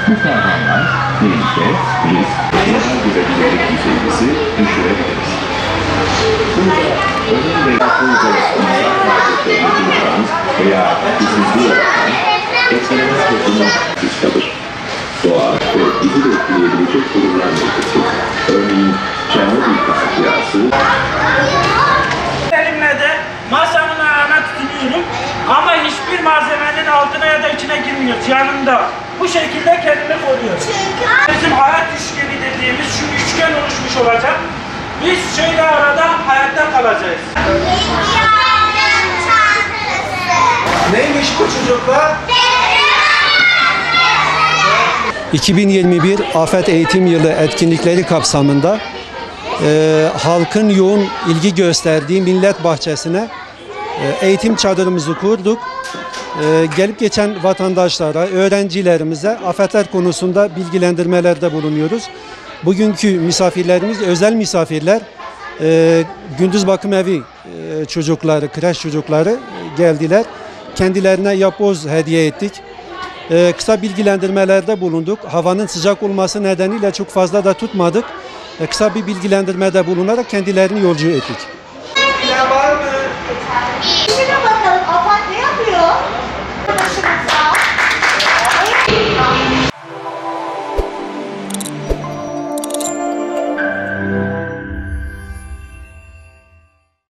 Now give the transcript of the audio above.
Bu kavramlar tehlike, risk, zarar görebilirlik düzeyimizi düşürebiliriz. Burada ölüm ve akıllıca insan faaliyetlerine duyulan veya düşündüğü olan ekstremist toplumun risk kalır. Doğa ve bizi de etkileyebilecek durumlar mevcuttur. Örneğin Çernobil faciası. Elimle de masanın ayağına tutunuyorum ama hiçbir malzemenin altına ya da içine girmiyor. Yanında. Bu şekilde kendimi koruyorum. Bizim hayat üçgeni dediğimiz şu üçgen oluşmuş olacak. Biz şöyle arada hayatta kalacağız. Neymiş bu çocuklar? 2021 Afet Eğitim Yılı etkinlikleri kapsamında halkın yoğun ilgi gösterdiği Millet Bahçesi'ne eğitim çadırımızı kurduk. Gelip geçen vatandaşlara, öğrencilerimize afetler konusunda bilgilendirmelerde bulunuyoruz. Bugünkü misafirlerimiz özel misafirler. Gündüz bakım evi çocukları, kreş çocukları geldiler. Kendilerine yapboz hediye ettik. Kısa bilgilendirmelerde bulunduk. Havanın sıcak olması nedeniyle çok fazla da tutmadık. Kısa bir bilgilendirmede bulunarak kendilerini yolcu ettik.